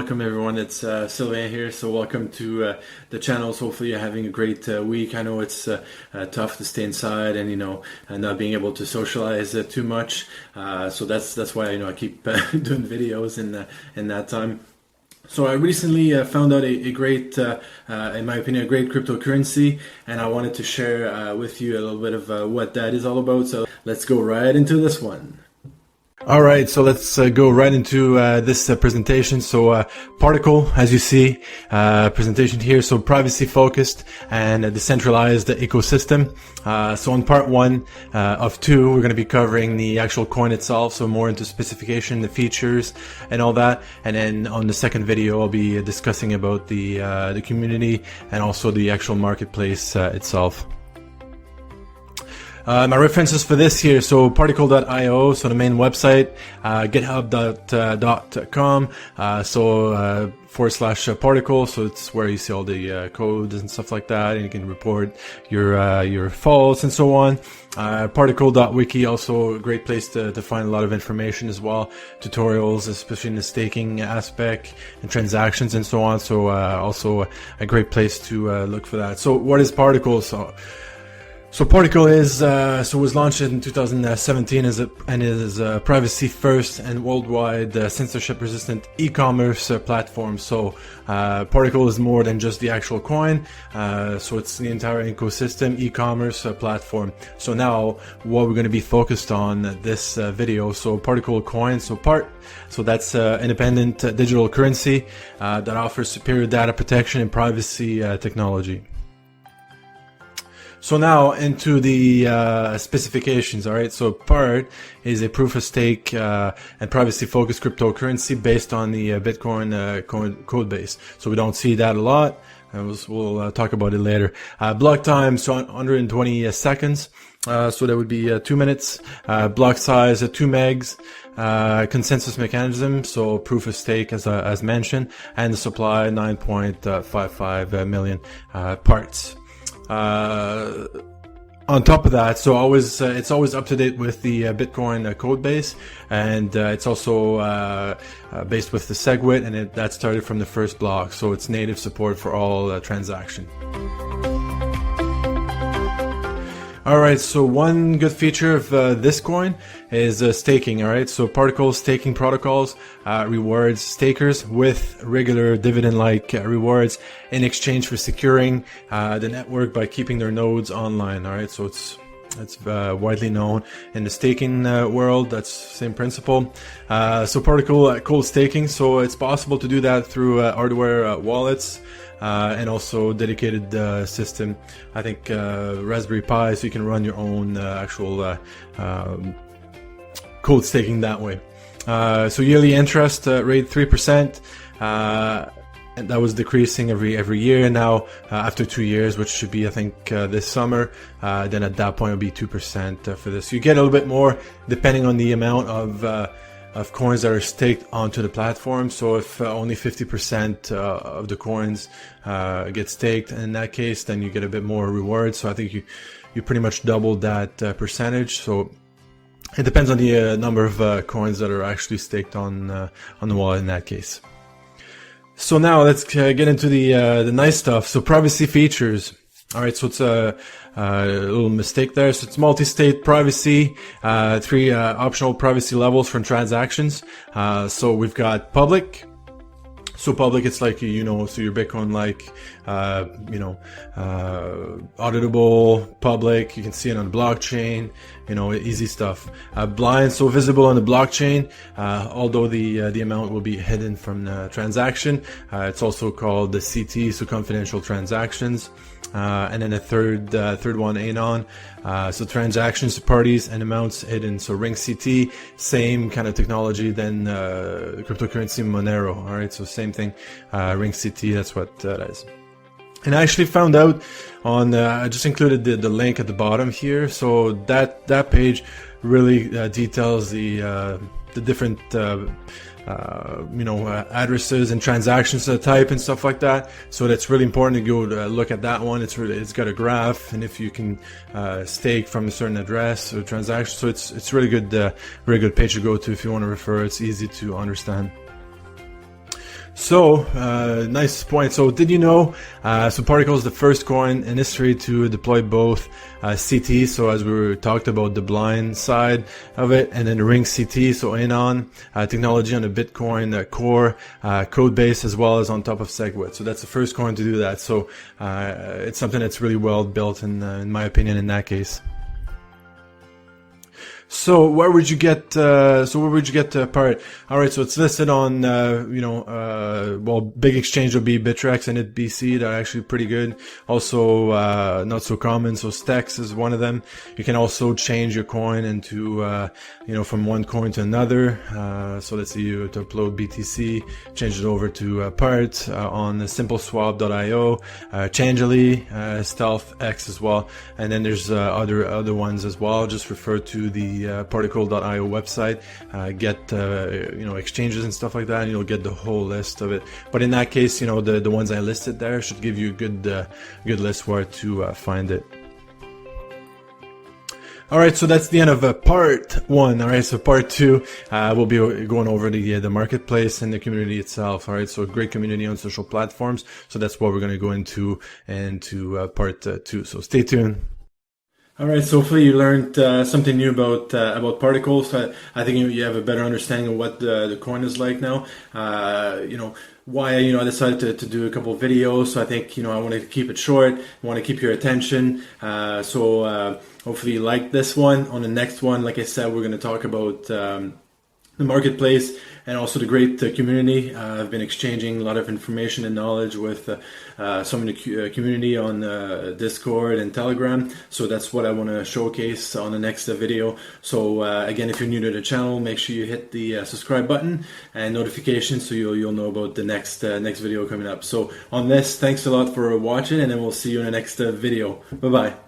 welcome everyone. It's Sylvain here. So welcome to the channel. So hopefully you're having a great week. I know it's tough to stay inside and and not being able to socialize too much. So that's why I keep doing videos in that time. So I recently found out a great, in my opinion, a great cryptocurrency, and I wanted to share with you a little bit of what that is all about. So let's go right into this one. All right, so let's go right into this presentation. So Particl, as you see, presentation here. So privacy focused and a decentralized ecosystem. So on part 1 of 2, we're going to be covering the actual coin itself, so more into specification, the features, and all that. And then on the second video, I'll be discussing about the community and also the actual marketplace itself. My references for this here, so particl.io, so the main website, github.com, /Particl, so it's where you see all the codes and stuff like that, and you can report your faults and so on. Particl.wiki, also a great place to find a lot of information as well, tutorials, especially in the staking aspect and transactions and so on. So also a great place to look for that. So what is Particl? So Particl was launched in 2017 and is a privacy first and worldwide censorship resistant e-commerce platform. So Particl is more than just the actual coin. So it's the entire ecosystem e-commerce platform. So now what we're going to be focused on this video. So Particl coin. So that's independent digital currency that offers superior data protection and privacy technology. So now into the specifications, all right? So Part is a proof-of-stake and privacy-focused cryptocurrency based on the Bitcoin code base. So we don't see that a lot, and we'll talk about it later. Block time, so 120 seconds, so that would be 2 minutes. Block size, 2 megs. Consensus mechanism, so proof-of-stake as mentioned, and the supply 9.55 million parts. On top of that, so it's always up to date with the Bitcoin code base, and it's also based with the SegWit, and that started from the first block, so it's native support for all transaction. Alright, so one good feature of this coin is staking, alright? So Particl staking protocols rewards stakers with regular dividend-like rewards in exchange for securing the network by keeping their nodes online, alright? So it's widely known in the staking world. That's the same principle. So Particl cold staking, so it's possible to do that through hardware wallets. And also dedicated system, I think Raspberry Pi, so you can run your own actual code staking that way. So yearly interest rate 3%, and that was decreasing every year. Now after 2 years, which should be I think this summer, then at that point it'll be 2% for this. You get a little bit more depending on the amount of coins that are staked onto the platform. So if only 50% of the coins get staked, in that case, then you get a bit more reward. So I think you pretty much double that percentage. So it depends on the number of coins that are actually staked on the wallet in that case. So now let's get into the nice stuff. So privacy features. All right, so it's a little mistake there. So it's multi-state privacy, 3 optional privacy levels for transactions. So we've got public. So public, it's like, so your Bitcoin, like, auditable, public. You can see it on the blockchain, easy stuff. Blind, so visible on the blockchain, although the amount will be hidden from the transaction. It's also called the CT, so confidential transactions. And then the third one, anon, so transactions to parties and amounts hidden. So ring CT, same kind of technology than cryptocurrency Monero. All right, so same thing, ring CT. That's what that is. And I actually found out on I just included the link at the bottom here. So that page really details the different addresses and transactions type and stuff like that. So that's really important to go look at that one. It's got a graph, and if you can stake from a certain address or transaction, so it's really good, very good page to go to if you want to refer. It's easy to understand. So, nice point. So, did you know, so Particl is the first coin in history to deploy both CT, so as we were talked about the blind side of it, and then Ring CT, so Anon technology on the Bitcoin core code base, as well as on top of SegWit. So that's the first coin to do that. So it's something that's really well built in my opinion in that case. So where would you get? Part? All right, so it's listed on well, big exchange will be Bittrex and BC. They're actually pretty good. Also, not so common. So Stex is one of them. You can also change your coin into from one coin to another. So let's say you to upload BTC, change it over to Part on simpleswap.io, Changelly, StealthX as well, and then there's other ones as well. Just refer to the Particl.io website, get exchanges and stuff like that, and you'll get the whole list of it. But in that case, the ones I listed there should give you a good list where to find it. All right, so that's the end of part 1. All right, so part 2, we'll be going over the marketplace and the community itself. All right, so great community on social platforms. So that's what we're going to go into part 2. So stay tuned. All right, so hopefully you learned something new about Particl. So I think you have a better understanding of what the coin is like now. Why I decided to do a couple of videos. So I think I wanted to keep it short. I want to keep your attention. So hopefully you like this one. On the next one, like I said, we're going to talk about the marketplace and also the great community. I've been exchanging a lot of information and knowledge with some of the community on Discord and Telegram. So that's what I want to showcase on the next video. So again, if you're new to the channel, make sure you hit the subscribe button and notifications so you'll know about the next video coming up. So on this, thanks a lot for watching, and then we'll see you in the next video. Bye bye.